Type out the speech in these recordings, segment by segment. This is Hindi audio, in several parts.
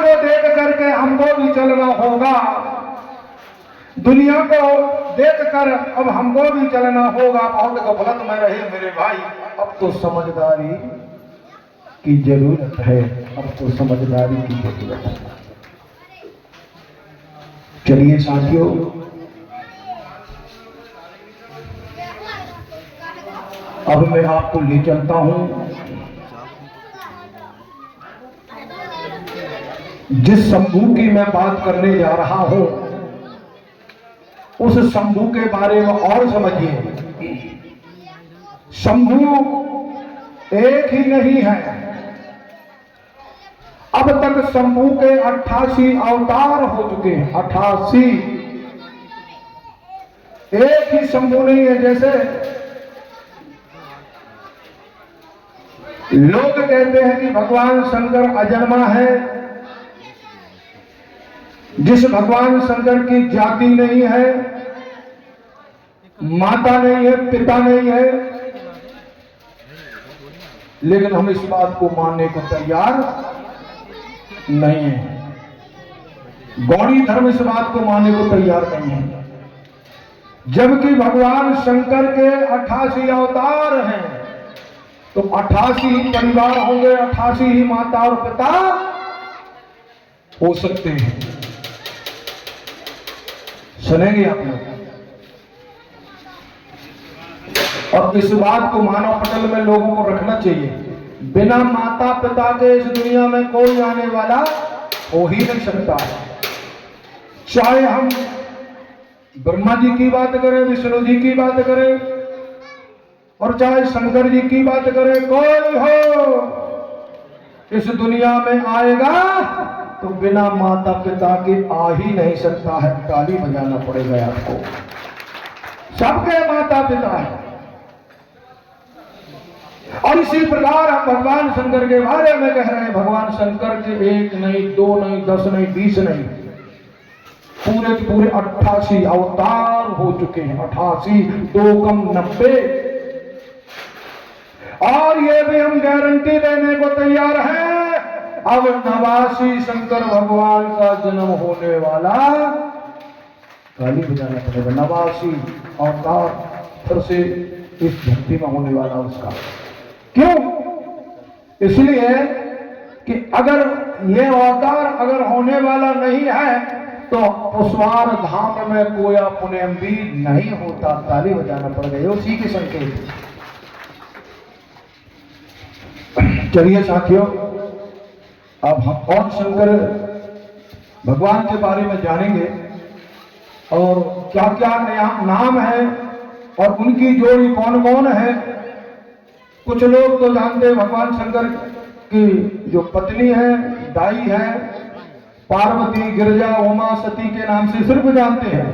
को देख करके हमको भी चलना होगा, दुनिया को देख कर अब हमको भी चलना होगा। बहुत गफलत में रहे मेरे भाई, अब तो समझदारी की जरूरत है, अब तो समझदारी की जरूरत है। चलिए साथियों, अब मैं आपको ले चलता हूं जिस शंभू की मैं बात करने जा रहा हूं, उस शंभू के बारे में और समझिए। शंभू एक ही नहीं है, अब तक शंभू के 88 अवतार हो चुके हैं। 88, एक ही शंभू नहीं है। जैसे लोग कहते हैं कि भगवान शंकर अजन्मा है, जिस भगवान शंकर की जाति नहीं है, माता नहीं है, पिता नहीं है, लेकिन हम इस बात को मानने को तैयार नहीं है। गौड़ी धर्म इस बात को मानने को तैयार नहीं है, जबकि भगवान शंकर के 88 अवतार हैं। तो 88 ही परिवार होंगे, 88 ही माता और पिता हो सकते हैं। सुनेंगे आप लोग। और इस बात को मानव पटल में लोगों को रखना चाहिए, बिना माता पिता के इस दुनिया में कोई आने वाला हो ही नहीं सकता है। चाहे हम ब्रह्मा जी की बात करें, विष्णु जी की बात करें, और चाहे शंकर जी की बात करें, कोई हो इस दुनिया में आएगा तो बिना माता पिता के आ ही नहीं सकता है। ताली बजाना पड़ेगा आपको। सबके माता पिता है। और इसी प्रकार हम भगवान शंकर के बारे में कह रहे हैं। भगवान शंकर के 1 नहीं, 2 नहीं, 10 नहीं, 20 नहीं, पूरे पूरे 88 अवतार हो चुके हैं। 88, 2 कम 90। और ये भी हम गारंटी देने को तैयार हैं, अब 89 शंकर भगवान का जन्म होने वाला। ताली बजाना पड़ेगा। 89 अवतार फिर से इस धरती में होने वाला उसका। क्यों? इसलिए कि अगर ये अवतार अगर होने वाला नहीं है तो पुष्वार धाम में कोया पुण्यम भी नहीं होता। ताली बजाना पड़ेगा, ये उसी के संकेत। चलिए साथियों, अब हम और शंकर भगवान के बारे में जानेंगे और क्या क्या नाम है और उनकी जोड़ी कौन कौन है। कुछ लोग तो जानते हैं भगवान शंकर की जो पत्नी है, दाई है, पार्वती, गिरजा, उमा, सती के नाम से सिर्फ जानते हैं।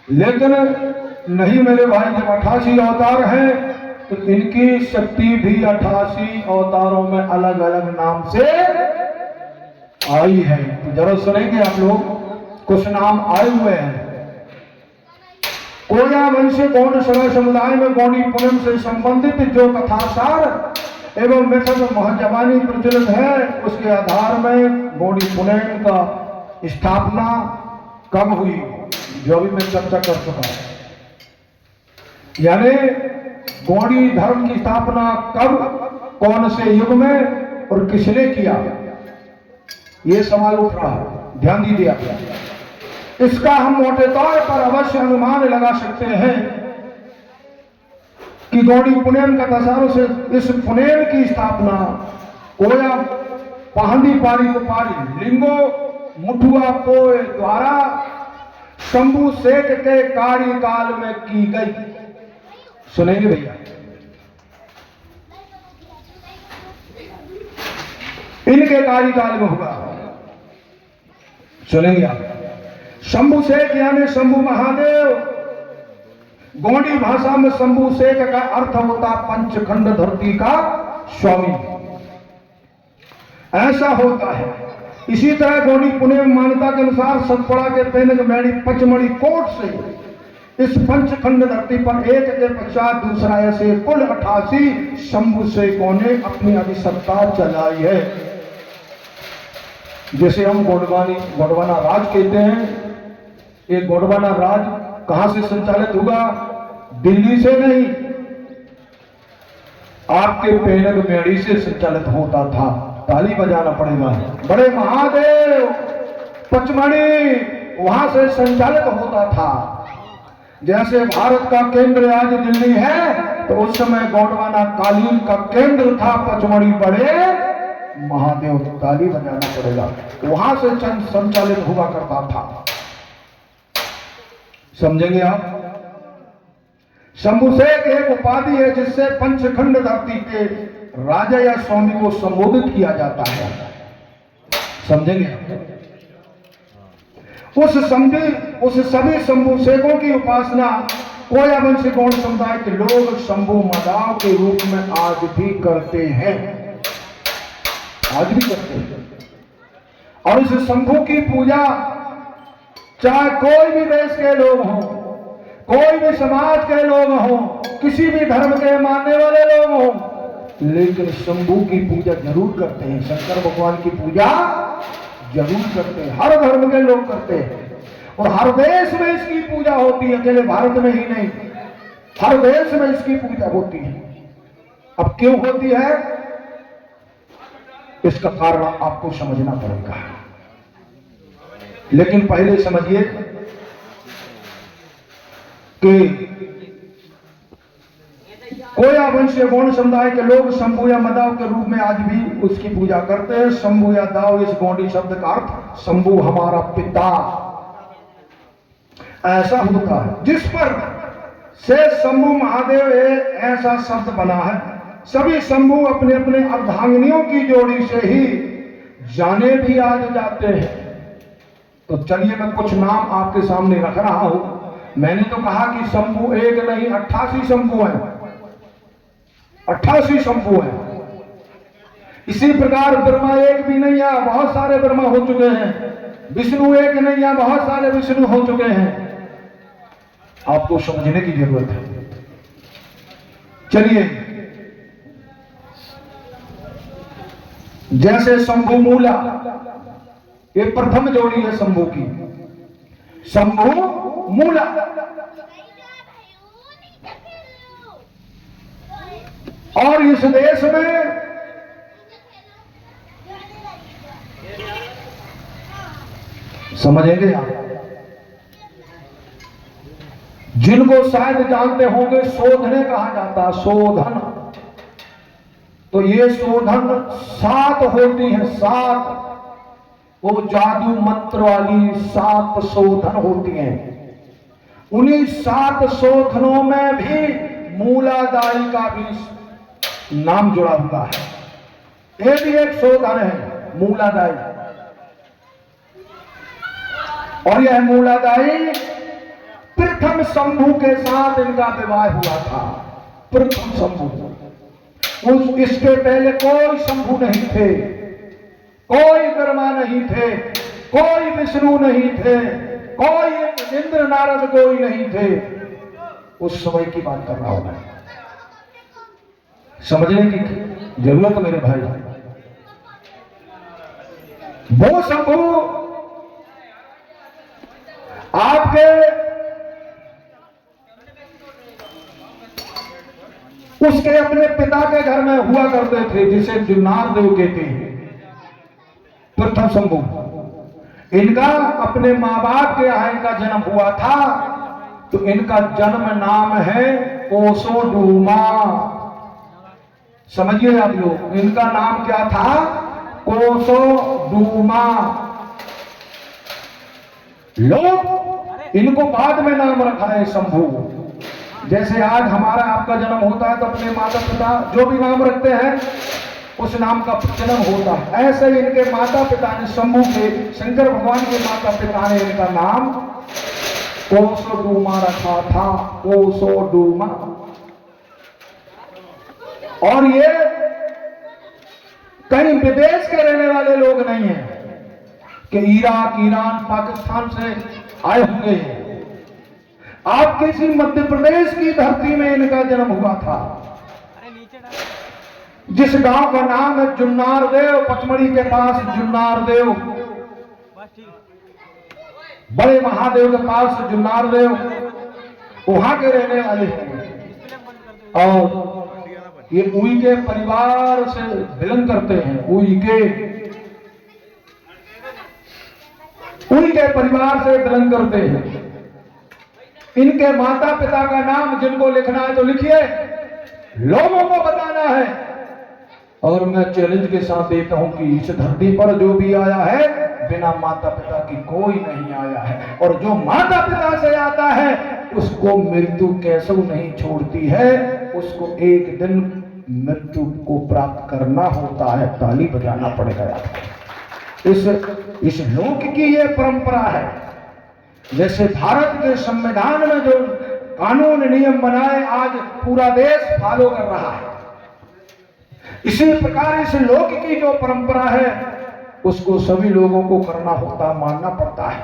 लेकिन नहीं मेरे भाई, जब 88 अवतार हैं तो इनकी शक्ति भी 88 अवतारों में अलग अलग नाम से आई है। तो जरा सुनेंगे आप लोग, कुछ नाम आए हुए हैं। कोया वंश गौड़ सभा समुदाय में गौड़ी पूनम से संबंधित जो कथासार एवं मेथड महाजवानी प्रचलित है, उसके आधार में गौड़ी पूनम का स्थापना कब हुई, जो भी मैं चर्चा कर चुका हूं। यानी गौड़ी धर्म की स्थापना कब, कौन से युग में और किसने किया, यह सवाल उठ रहा है। ध्यान दीजिए आप। इसका हम मोटे तौर पर अवश्य अनुमान लगा सकते हैं कि गौड़ी पुनेम का दशहरों से इस पुनेम की स्थापना कोया पहंदी पारी को पारी लिंगो मुठुआ पोए द्वारा शंभू सेठ के कार्यकाल में की गई। सुनेंगे भैया, इनके कार्यकाल में हुआ। सुनेंगे आप। शंभू शेख यानी शंभू महादेव। गौड़ी भाषा में शंभू शेख का अर्थ होता पंचखंड धरती का स्वामी, ऐसा होता है। इसी तरह गौड़ी पुनेम मान्यता के अनुसार सतपुड़ा के पेनक मैड़ी पचमढ़ी कोट से इस पंचखंड धरती पर एक के पश्चात दूसरा ऐसे कुल 88 शंभू शेखों ने अपनी अधिसत्ता चलाई है। जैसे हम गोंडवाना राज कहते हैं, ये गोंडवाना राज कहां से संचालित हुआ? दिल्ली से नहीं, आपके पैनक मेड़ी से संचालित होता था। ताली बजाना पड़ेगा। बड़े महादेव पचमढ़ी वहां से संचालित होता था। जैसे भारत का केंद्र आज दिल्ली है, तो उस समय गोंडवाना कालीन का केंद्र था पचमढ़ी। बड़े महादेव, ताली बजाना पड़ेगा। वहां से संचालित हुआ करता था। समझेंगे आप? शंभुशेख एक उपाधि है जिससे पंचखंड धरती के राजा या स्वामी को संबोधित किया जाता है। समझेंगे आप? उस सभी शंभुशेखों की उपासना कोया वंशी गौड़ समुदाय के लोग शंभु मदाव के रूप में आज भी करते हैं। आज भी करते हैं। और इस शंभु की पूजा चाहे कोई भी देश के लोग हों, कोई भी समाज के लोग हों, किसी भी धर्म के मानने वाले लोग हों, लेकिन शंभु की पूजा जरूर करते हैं। शंकर भगवान की पूजा जरूर करते हैं। हर धर्म के लोग करते हैं और हर देश में इसकी पूजा होती है। अकेले भारत में ही नहीं, हर देश में इसकी पूजा होती है। अब क्यों होती है, इसका कारण आपको समझना पड़ेगा। लेकिन पहले समझिए कि कोया वंशीय गौड़ समुदाय के लोग शंभु या मदाव के रूप में आज भी उसकी पूजा करते हैं। शंभु या दाव, इस गौड़ी शब्द का अर्थ शंभु हमारा पिता ऐसा होता है। जिस पर से शंभु महादेव ऐसा शब्द बना है। सभी शंभु अपने अपने अर्धांगिनियों की जोड़ी से ही जाने भी आज जाते हैं। तो चलिए मैं कुछ नाम आपके सामने रख रहा हूं। मैंने तो कहा कि शंभु एक नहीं 88 शंभु हैं, 88 शंभु हैं। इसी प्रकार ब्रह्मा एक भी नहीं है, बहुत सारे ब्रह्मा हो चुके हैं। विष्णु एक नहीं है, बहुत सारे विष्णु हो चुके हैं। आपको समझने की जरूरत है। चलिए, जैसे शंभु मूला, ये प्रथम जोड़ी है शंभु की, शंभु मूला। और इस देश में समझेंगे आप, जिनको शायद जानते होंगे शोधने कहा जाता है, शोधन। तो ये शोधन 7 होती है, 7। वो जादू मंत्र वाली 7 शोधन होती हैं। उन्हीं 7 शोधनों में भी मूलादाई का भी नाम जुड़ा हुआ है। ये भी एक शोधन है, मूलादाई। और यह मूलादाई प्रथम शंभु के साथ इनका विवाह हुआ था। प्रथम शंभु, इसके पहले कोई शंभु नहीं थे, कोई ब्रह्मा नहीं थे, कोई विष्णु नहीं थे, कोई इंद्र नारद कोई नहीं थे। उस समय की बात कर रहा हूं मैं। समझने की जरूरत मेरे भाई। वो शंभु आपके उसके अपने पिता के घर में हुआ करते थे, जिसे जुन्नार देव कहते हैं। प्रथम शंभु, इनका अपने मां बाप के यहाँ इनका जन्म हुआ था। तो इनका जन्म नाम है कोसोडूमा। समझिए आप लोग, इनका नाम क्या था? कोसोडूमा। लोग इनको बाद में नाम रखा है शंभु। जैसे आज हमारा आपका जन्म होता है तो अपने माता पिता जो भी नाम रखते हैं उस नाम का जन्म होता है। ऐसे ही इनके माता पिता ने, शंभु के, शंकर भगवान के माता पिता ने इनका नाम कोसोडूमा रखा था। कोसोडूमा। और ये कहीं विदेश के रहने वाले लोग नहीं हैं कि इराक, ईरान, पाकिस्तान से आए होंगे। आप किसी मध्य प्रदेश की धरती में इनका जन्म हुआ था, जिस गांव का नाम है जुन्नार देव। पचमढ़ी के पास जुन्नार देव बड़े महादेव के पास जुन्नार देव वहां के रहने वाले हैं और ये उई के परिवार से बिलोंग करते हैं। उई के परिवार से बिलोंग करते हैं। इनके माता पिता का नाम जिनको लिखना है तो लिखिए, लोगों को बताना है। और मैं चैलेंज के साथ देता हूं कि इस धरती पर जो भी आया है बिना माता पिता की कोई नहीं आया है, और जो माता पिता से आता है उसको मृत्यु कैसे नहीं छोड़ती है, उसको एक दिन मृत्यु को प्राप्त करना होता है, ताली बजाना पड़ेगा। इस लोक की ये परंपरा है। जैसे भारत के संविधान में जो कानून नियम बनाए आज पूरा देश फॉलो कर रहा है, इसी प्रकार इस लोक की जो परंपरा है उसको सभी लोगों को करना होता, मानना पड़ता है।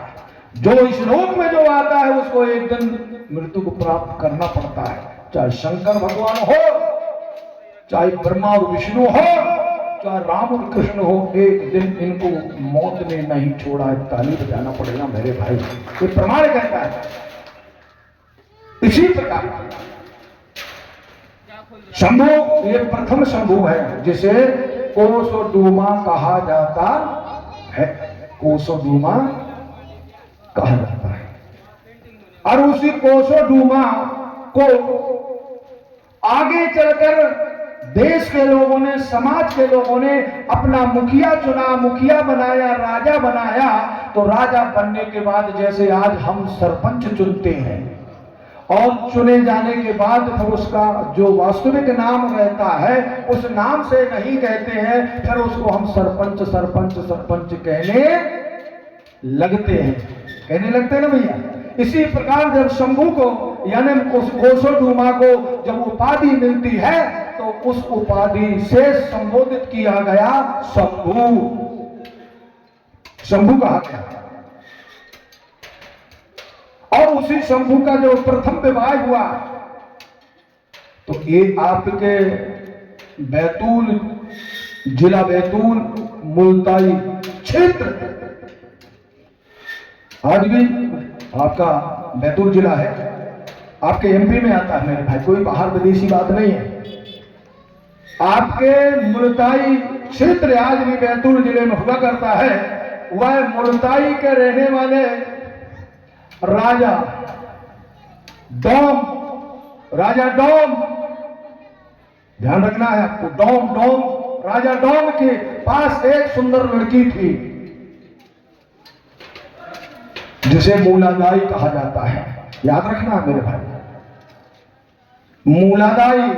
जो इस लोक में जो आता है उसको एक दिन मृत्यु को प्राप्त करना पड़ता है। चाहे शंकर भगवान हो, चाहे ब्रह्मा और विष्णु हो, चाहे राम और कृष्ण हो, एक दिन इनको मौत ने नहीं छोड़ा है, ताली बजाना पड़ेगा मेरे भाई। ये प्रमाण कहता है। इसी प्रकार शंभु, ये प्रथम शंभु है जिसे कोसोडूमा कहा जाता है। कोसोडूमा कहा जाता है। और उसी कोसोडूमा को आगे चलकर देश के लोगों ने, समाज के लोगों ने अपना मुखिया चुना, मुखिया बनाया, राजा बनाया। तो राजा बनने के बाद जैसे आज हम सरपंच चुनते हैं और चुने जाने के बाद फिर उसका जो वास्तविक नाम रहता है उस नाम से नहीं कहते हैं, फिर उसको हम सरपंच सरपंच सरपंच कहने लगते हैं ना भैया। इसी प्रकार जब शंभू को यानी उस कोसोडूमा को जब उपाधि मिलती है तो उस उपाधि से संबोधित किया गया, शंभू कहा गया। और उसी शंभू का जो प्रथम विवाह हुआ तो ये आपके बैतूल जिला, बैतूल मुल्ताई क्षेत्र, आज भी आपका बैतूल जिला है, आपके एमपी में आता है मेरे भाई, कोई बाहर विदेशी बात नहीं है। आपके मुल्ताई क्षेत्र आज भी बैतूल जिले में हुआ करता है। वह मुल्ताई के रहने वाले राजा डोम, ध्यान रखना है आपको, राजा डोम के पास एक सुंदर लड़की थी जिसे मूलादाई कहा जाता है। याद रखना मेरे भाई, मूलादाई।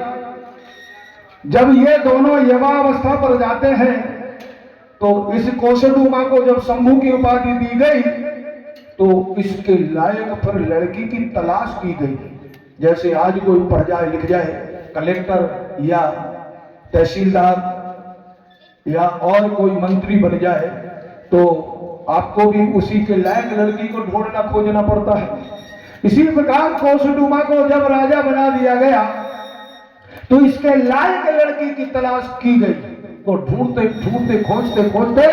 जब ये दोनों युवावस्था पर जाते हैं तो इस कोसोडूमा को जब शंभू की उपाधि दी गई तो इसके लायक फिर लड़की की तलाश की गई। जैसे आज कोई पढ़ जाए लिख जाए, कलेक्टर या तहसीलदार या और कोई मंत्री बन जाए तो आपको भी उसी के लायक लड़की को ढूंढना खोजना पड़ता है। इसी प्रकार कोसोडूमा को जब राजा बना दिया गया तो इसके लायक लड़की की तलाश की गई। तो ढूंढते ढूंढते खोजते खोजते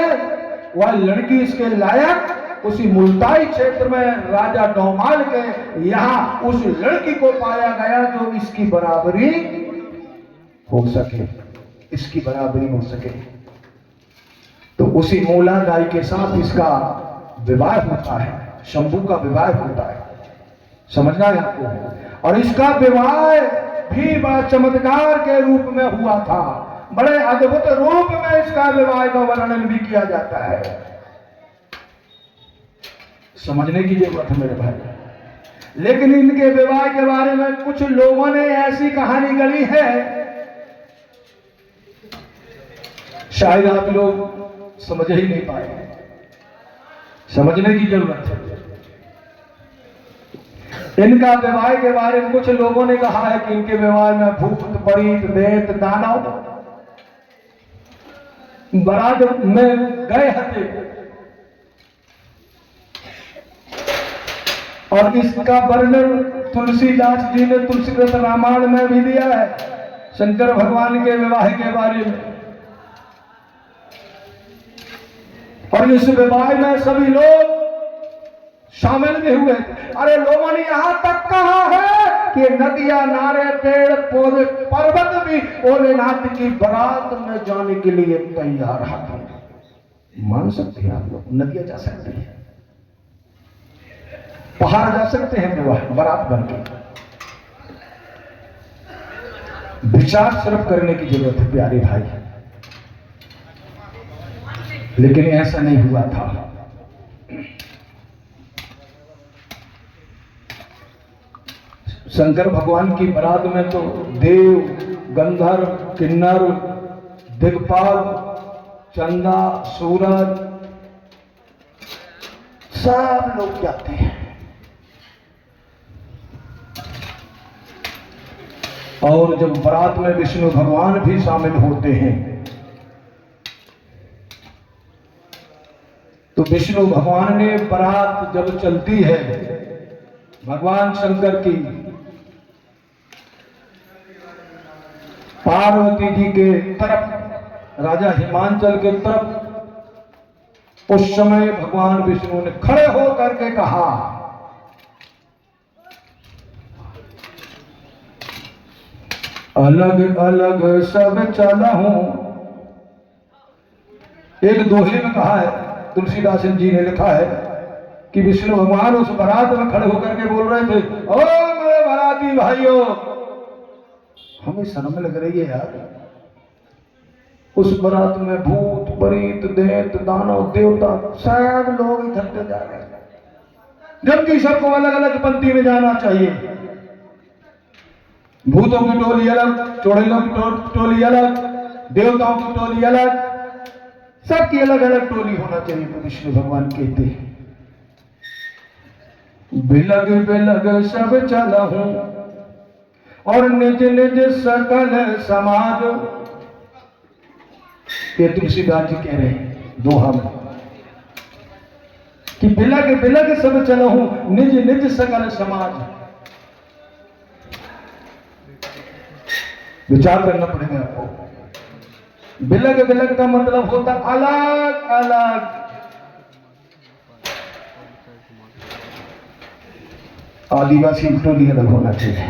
वह लड़की इसके लायक उसी मुल्ताई क्षेत्र में राजा डोमाल के यहाँ उस लड़की को पाया गया जो इसकी बराबरी हो सके, इसकी बराबरी हो सके। तो उसी मूलादाई के साथ इसका विवाह होता है, शंभू का विवाह होता है, समझना है आपको। और इसका विवाह भी बड़ा चमत्कार के रूप में हुआ था, बड़े अद्भुत रूप में इसका विवाह का वर्णन भी किया जाता है। समझने की जरूरत है मेरे भाई। लेकिन इनके विवाह के बारे में कुछ लोगों ने ऐसी कहानी गढ़ी है, शायद आप लोग समझ ही नहीं पाए, समझने की जरूरत है। इनका विवाह के बारे में कुछ लोगों ने कहा है कि इनके विवाह में भूत प्रेत दैत दानव बारात में गए हथे, और इसका वर्णन तुलसीदास जी ने तुलसीकृत रामायण में भी दिया है, शंकर भगवान के विवाह के बारे में। और इस विवाह में सभी लोग शामिल भी हुए थे। अरे लोगों ने यहां तक कहा है कि नदियां, नारे, पेड़ पौधे, पर्वत भी भोलेनाथ की बारात में जाने के लिए तैयार हैं। मान सकते हैं आप लोग? नदियां जा सकती हैं, पहाड़ जा सकते हैं विवाह बारात बन के। विचार सिर्फ करने की जरूरत है प्यारे भाई, लेकिन ऐसा नहीं हुआ था। शंकर भगवान की बारात में तो देव, गंधर्व, किन्नर, दिक्पाल, चंदा, सूरज सब लोग जाते हैं। और जब बारात में विष्णु भगवान भी शामिल होते हैं तो विष्णु भगवान ने बारात जब चलती है भगवान शंकर की पार्वती जी के तरफ, राजा हिमांचल के तरफ, उस समय भगवान विष्णु ने खड़े होकर के कहा, अलग अलग सब चला हूं। एक दोहे में कहा है, तुलसीदास जी ने लिखा है कि विष्णु भगवान उस बारात में खड़े होकर के बोल रहे थे, ओ मेरे बाराती भाइयों, हमें शर्म लग रही है यार। उस बारात में भूत, प्रेत, दैत, दानव, देवता सब लोग इकट्ठे जा रहे हैं, जबकि सबको अलग अलग पंक्ति में जाना चाहिए। भूतों की टोली अलग, चुड़ैलों की टोली अलग, देवताओं की टोली अलग, सबकी अलग अलग टोली होना चाहिए। तो विष्णु भगवान कहते हैं, बिलग बिलग सब चला हूं और निज निज सकल समाज। ये तुलसीदास जी कह रहे हैं दोहा में कि बिलग बिलग सब चला हूं, निज निज सकल समाज। विचार करना पड़ेगा आपको। बिलग बिलग का मतलब होता अलग अलग। आदिवासी टोली अलग होना चाहिए।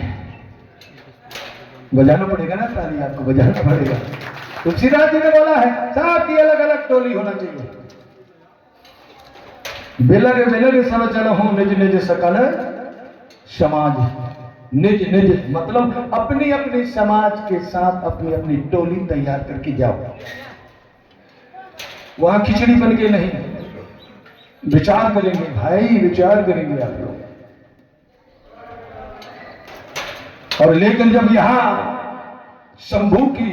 बजाना पड़ेगा ना ताली, आपको बजाना पड़ेगा। तुलसीदास जी ने बोला है सबकी अलग अलग टोली होना चाहिए। बिलग बिलग सब चलो हूं, निज निज सकल समाज। निज निज मतलब अपनी अपनी समाज के साथ अपनी अपनी टोली तैयार करके जाओ। वहां खिचड़ी बन के नहीं, विचार करेंगे भाई, विचार करेंगे आप लोग। और लेकिन जब यहां शंभू की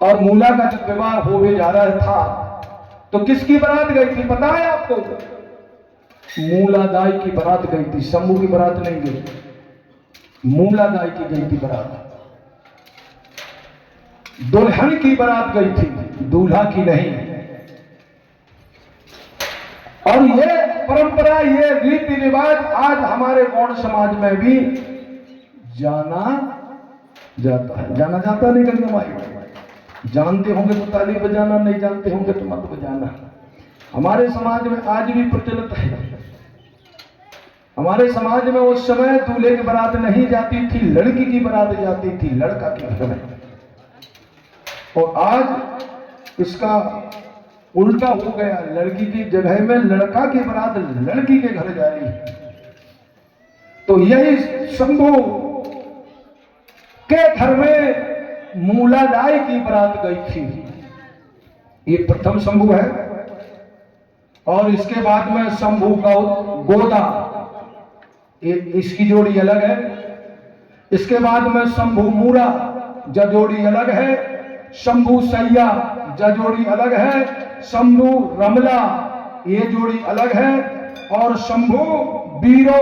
और मूला का जब विवाह होने जा रहा था तो किसकी बारात गई थी पता है आपको? मूलादाई की बारात गई थी, शंभू की बारात नहीं गई, मूलादाई की गई थी बारात। दुल्हन की बारात गई थी, दूल्हा की नहीं। और ये परंपरा, ये रीति रिवाज आज हमारे गौड़ समाज में भी जाना जाता है। जाना जाता नहीं करना भाई, जानते होंगे तो ताली बजाना, नहीं जानते होंगे तो मत बजाना। हमारे समाज में आज भी प्रचलित है। हमारे समाज में उस समय दूल्हे की बारात नहीं जाती थी, लड़की की बारात जाती थी, लड़का के घर में। और आज इसका उल्टा हो गया, लड़की की जगह में लड़का की बारात लड़की के घर जा रही है। तो यही शंभू के घर में मूलादाई की बारात गई थी। ये प्रथम शंभू है। और इसके बाद में शंभू का गोदा, इसकी जोड़ी अलग है। इसके बाद में शंभू मूरा जोड़ी अलग है। शंभू सैया जोड़ी अलग है। शंभू रमला ये जोड़ी अलग है। और शंभू बीरो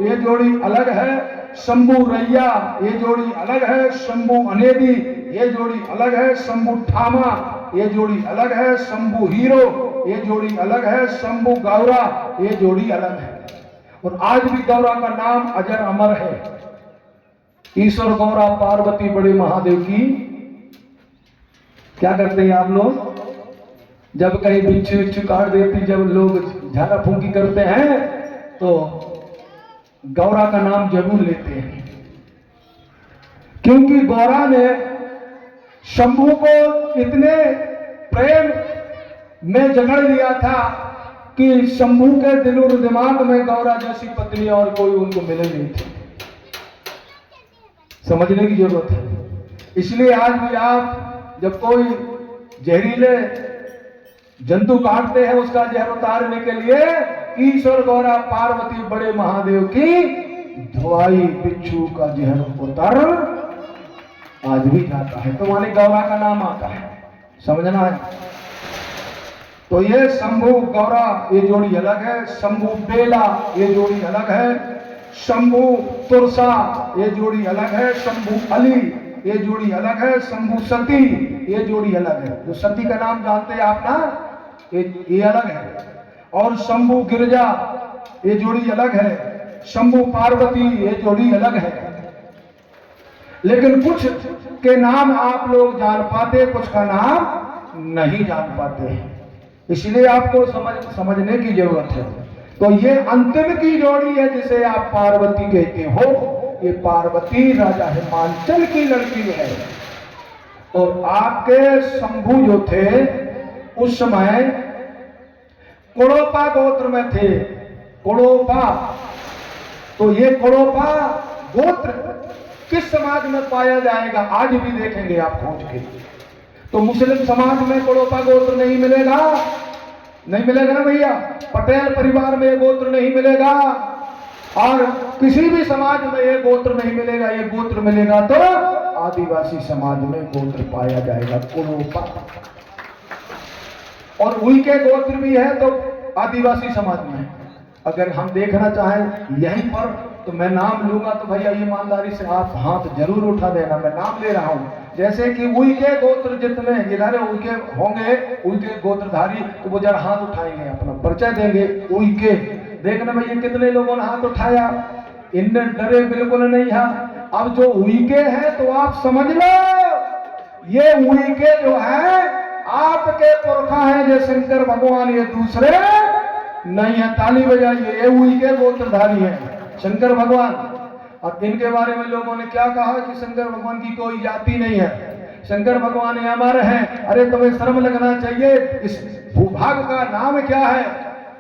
ये जोड़ी अलग है। शंभू रैया ये जोड़ी अलग है। शंभू अनेदी ये जोड़ी अलग है। शंभू ठामा ये जोड़ी अलग है। शंभू हीरो ये जोड़ी अलग है। शंभू गौरा ये जोड़ी अलग है। और आज भी गौरा का नाम अजर अमर है। ईश्वर गौरा पार्वती बड़े महादेव की क्या करते हैं आप लोग? जब कहीं बिच्छू बिच्छू काट देती, जब लोग झाड़ा फूंकी करते हैं तो गौरा का नाम जरूर लेते हैं, क्योंकि गौरा ने शंभू को इतने प्रेम में जकड़ लिया था कि शंभू के दिल और दिमाग में गौरा जैसी पत्नी और कोई उनको मिले नहीं थी। समझने की जरूरत है। इसलिए आज भी आप जब कोई जहरीले जंतु काटते हैं, उसका जहर उतारने के लिए ईश्वर गौरा पार्वती बड़े महादेव की धुआई बिच्छू का जहर उतार आज भी जाता है, तो माने गौरा का नाम आता है। समझना है। तो ये शंभू गौरा ये जोड़ी अलग है, शंभू बेला ये जोड़ी अलग है, शंभू तुरसा ये जोड़ी अलग है, शंभू अली ये जोड़ी अलग है, शंभू सती ये जोड़ी अलग है। जो सती का नाम जानते हैं आप ना, ये अलग है। और शंभू गिरजा ये जोड़ी अलग है, शंभू पार्वती ये जोड़ी अलग है। लेकिन कुछ के नाम आप लोग जान पाते, कुछ का नाम नहीं जान पाते, इसलिए आपको समझने की जरूरत है। तो ये अंतिम की जोड़ी है जिसे आप पार्वती कहते हो। ये पार्वती राजा हिमांचल की लड़की है। और आपके शंभू जो थे उस समय कुड़ोपा गोत्र में थे। कुड़ोपा, तो ये कुड़ोपा गोत्र किस समाज में पाया जाएगा आज भी देखेंगे आप खोज के। तो मुस्लिम समाज में कुड़ोपा गोत्र नहीं मिलेगा, नहीं मिलेगा ना भैया। पटेल परिवार में ये गोत्र नहीं मिलेगा, और किसी भी समाज में ये गोत्र नहीं मिलेगा। ये गोत्र मिलेगा तो आदिवासी समाज में गोत्र पाया जाएगा, कुड़ोपा। और उनके गोत्र भी है तो आदिवासी समाज में। अगर हम देखना चाहें यहीं पर तो मैं नाम लूंगा तो भैया ईमानदारी से आप हाथ जरूर उठा देना, मैं नाम ले रहा हूं। जैसे कि उनके गोत्र जितने इधर उनके होंगे, उनके गोत्रधारी, तो वो जरा हाथ उठाएंगे, अपना परिचय देंगे। उनके देखना भैया कितने लोगों ने हाथ उठाया, इनने डरे बिल्कुल नहीं है। अब जो उनके हैं तो आप समझ लो ये उनके जो है आपके पुरखा है, जो शंकर भगवान, ये दूसरे नहीं है। ताली बजाइए, ये उनके गोत्रधारी है शंकर भगवान। और इनके बारे में लोगों ने क्या कहा कि शंकर भगवान की कोई जाति नहीं है, शंकर भगवान अमर हैं। अरे तुम्हें शर्म लगना चाहिए। इस भूभाग का नाम क्या है,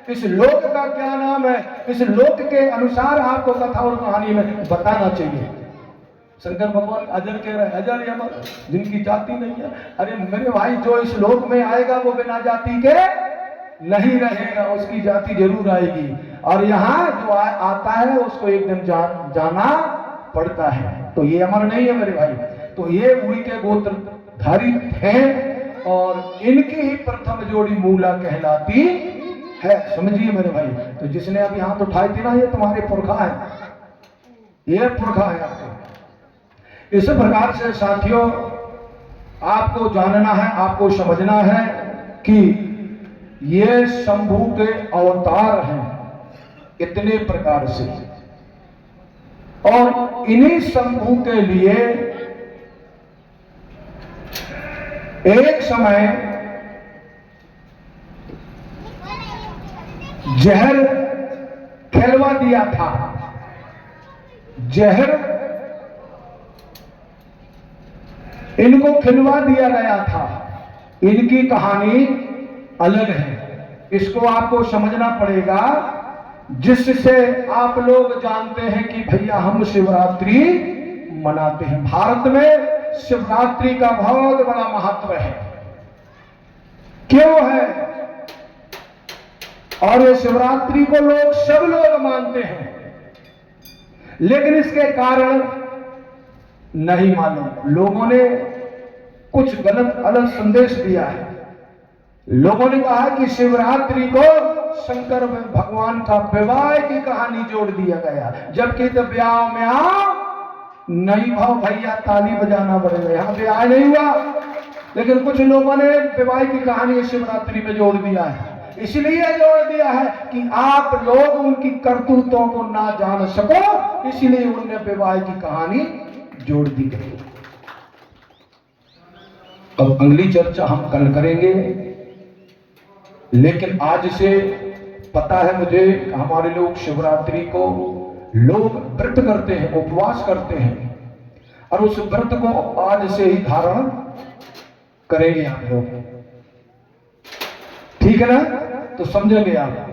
इस लोक का क्या नाम है, इस लोक के अनुसार आपको कथा और कहानी में बताना चाहिए। शंकर भगवान अजर कह रहे हैं, अजर अमर, जिनकी जाति नहीं है। अरे मेरे भाई, जो इस लोक में आएगा वो बिना जाति के नहीं रहेगा, उसकी जाति जरूर आएगी। और यहाँ जो आता है उसको एक दिन जाना पड़ता है। तो ये अमर नहीं है मेरे भाई। तो ये उड़ी के गोत्रधारी हैं और इनकी ही प्रथम जोड़ी मूला कहलाती है। समझिए मेरे भाई। तो जिसने अभी हाथ उठाए थे ना, ये तुम्हारे पुरखा है, ये पुरखा है आपके। इस प्रकार से साथियों आपको जानना है, आपको समझना है कि ये शंभू के अवतार हैं इतने प्रकार से। और इन्हीं शंभू के लिए एक समय जहर खिलवा दिया था। जहर इनको खिलवा दिया गया था। इनकी कहानी अलग है, इसको आपको समझना पड़ेगा, जिससे आप लोग जानते हैं कि भैया हम शिवरात्रि मनाते हैं। भारत में शिवरात्रि का बहुत बड़ा महत्व है। क्यों है? और ये शिवरात्रि को लोग सब लोग मानते हैं, लेकिन इसके कारण नहीं मालूम। लोगों ने कुछ गलत अलग संदेश दिया है। लोगों ने कहा कि शिवरात्रि को शंकर भगवान का विवाह की कहानी जोड़ दिया गया, जबकि तो ब्याह में नहीं भाव भैया, ताली बजाना पड़ेगा, यहाँ ब्याह नहीं हुआ। लेकिन कुछ लोगों ने विवाह की कहानी शिवरात्रि में जोड़ दिया है। इसलिए जोड़ दिया है कि आप लोग उनकी करतूतों को ना जान सको, इसलिए उनने विवाह की कहानी जोड़ दी गई। अब अगली चर्चा हम कल करेंगे। लेकिन आज से पता है मुझे, हमारे लोग शिवरात्रि को लोग व्रत करते हैं, उपवास करते हैं, और उस व्रत को आज से ही धारण करेंगे आप लोग। ठीक है ना? तो समझेंगे आप।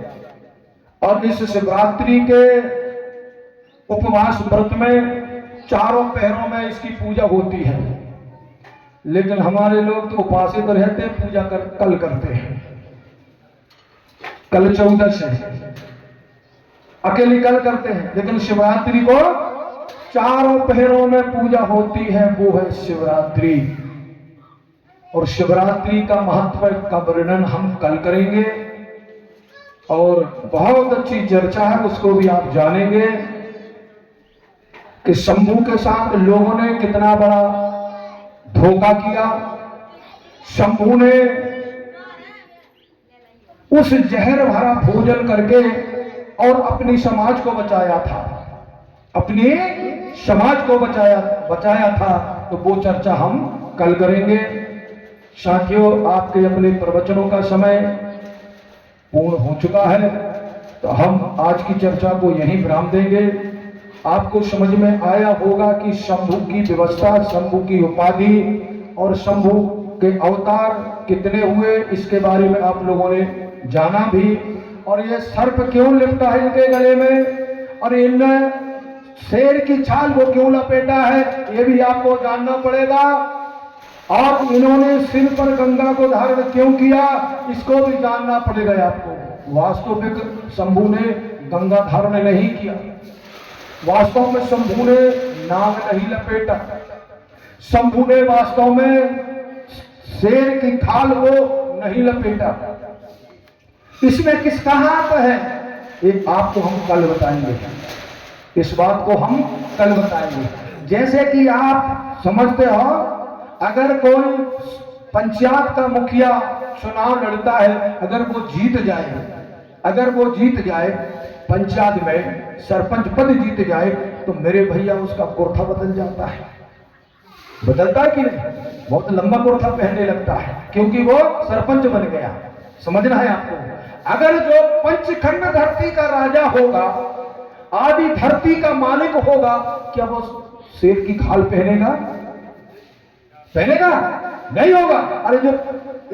और इस शिवरात्रि के उपवास व्रत में चारों पहरों में इसकी पूजा होती है, लेकिन हमारे लोग तो उपवास तो रहते हैं, पूजा कल करते हैं। कल 14 है, अकेली कल करते हैं, लेकिन शिवरात्रि को चारों पहरों में पूजा होती है, वो है शिवरात्रि। और शिवरात्रि का महत्व का वर्णन हम कल करेंगे, और बहुत अच्छी चर्चा है, उसको भी आप जानेंगे कि शंभू के साथ लोगों ने कितना बड़ा धोखा किया। शंभू ने उस जहर भरा भोजन करके और अपनी समाज को बचाया था, अपने समाज को बचाया था। तो वो चर्चा हम कल करेंगे। साथियों, आपके अपने प्रवचनों का समय पूर्ण हो चुका है, तो हम आज की चर्चा को यहीं विराम देंगे। आपको समझ में आया होगा कि शंभू की व्यवस्था, शंभू की उपाधि और शंभू के अवतार कितने हुए, इसके बारे में आप लोगों ने जाना भी। और ये सर्प क्यों लिपटा है इनके गले में, और इनने शेर की छाल को क्यों लपेटा है, ये भी आपको जानना पड़ेगा। और इन्होंने सिर पर गंगा को धारण क्यों किया, इसको भी जानना पड़ेगा आपको। वास्तविक शंभू ने गंगा धारण नहीं किया, वास्तव में शंभू ने नाग नहीं लपेटा, शंभू ने वास्तव में शेर की खाल को नहीं लपेटा। इसमें किसका हाथ है, ये आपको हम कल बताएंगे। इस बात को हम कल बताएंगे। जैसे कि आप समझते हो, अगर कोई पंचायत का मुखिया चुनाव लड़ता है, अगर वो जीत जाए पंचायत में सरपंच पद जीत जाए, तो मेरे भैया उसका कुर्ता बदल जाता है। बदलता है कि नहीं? बहुत लंबा कुर्ता पहनने लगता है, क्योंकि वो सरपंच बन गया। समझना है आपको। अगर जो पंचखंड धरती का राजा होगा, आदि धरती का मालिक होगा, क्या वो शेर की खाल पहनेगा? नहीं होगा। अरे जो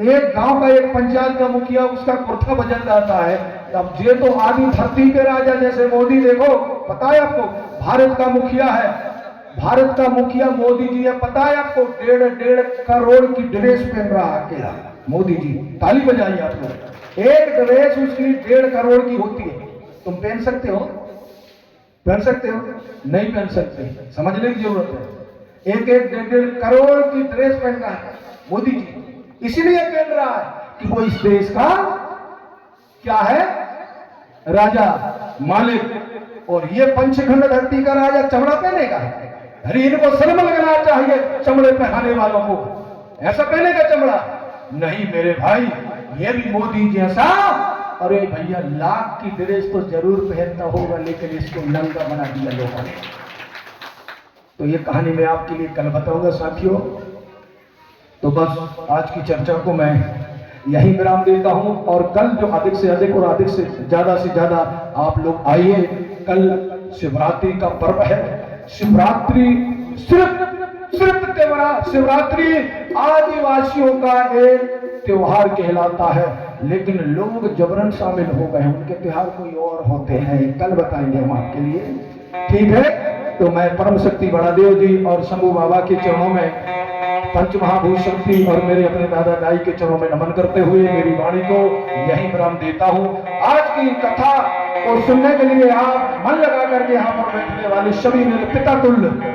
एक गांव का एक पंचायत का मुखिया, उसका कुर्ता बदल जाता है, अब ये तो आदि धरती के राजा, जैसे मोदी, देखो पता है आपको, भारत का मुखिया मोदी जी है। पता है आपको, 1.5 करोड़ की ड्रेस पहन रहा है अकेला मोदी जी। ताली बजाइए आप लोग। एक ड्रेस उसकी 1.5 करोड़ की होती है। तुम पहन सकते हो? नहीं पहन सकते। समझने की जरूरत है। 1.5 करोड़ की ड्रेस पहन रहा है मोदी जी, इसलिए पहन रहा है कि वो इस देश का क्या है, राजा, मालिक। और ये पंचखंड धरती का राजा चमड़ा पहनेगा? अरे इनको शर्म लगना चाहिए चमड़े पहनाने वालों को। ऐसा पहनेगा चमड़ा? नहीं मेरे भाई, ये भी मोदी जैसा। अरे भैया, लाख की ड्रेस तो जरूर पहनता होगा, लेकिन इसको नंगा बना दिया लोगों ने। तो ये कहानी मैं आपके लिए कल बताऊंगा साथियों। तो बस आज की चर्चा को मैं यही विराम देता हूं, और कल जो अधिक से अधिक और अधिक से ज्यादा आप लोग आइए। कल शिवरात्रि का पर्व है। शिवरात्रि शिवरात्रि आदिवासियों का एक त्योहार कहलाता है, लेकिन लोग जबरन शामिल हो गए, उनके त्योहार कोई और होते हैं। कल बताएंगे हम आपके लिए, ठीक है? तो मैं परम शक्ति बड़ादेव जी और शंभू बाबा के चरणों में, पंच महाभूत शक्ति और मेरे अपने दादा दाई के चरणों में नमन करते हुए मेरी वाणी को यहीं विराम देता हूँ। आज की कथा को सुनने के लिए आप मन लगा करके यहाँ पर बैठने वाले सभी मेरे पिता तुल्य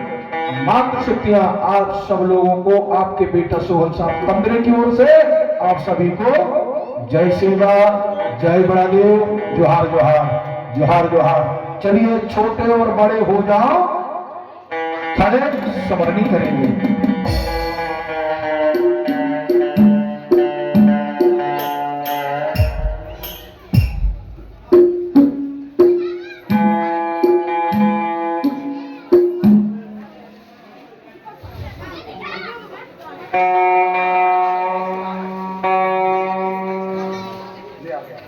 मातृ शक्तियां, आप सब लोगों को, आपके बेटा सोहन साहब पंद्रे की ओर से आप सभी को जय सेवा, जय बड़ादेव, जोहार जोहार, जोहार जोहार। चलिए, छोटे और बड़े हो जाओ, खड़े समरनी करेंगे। गया।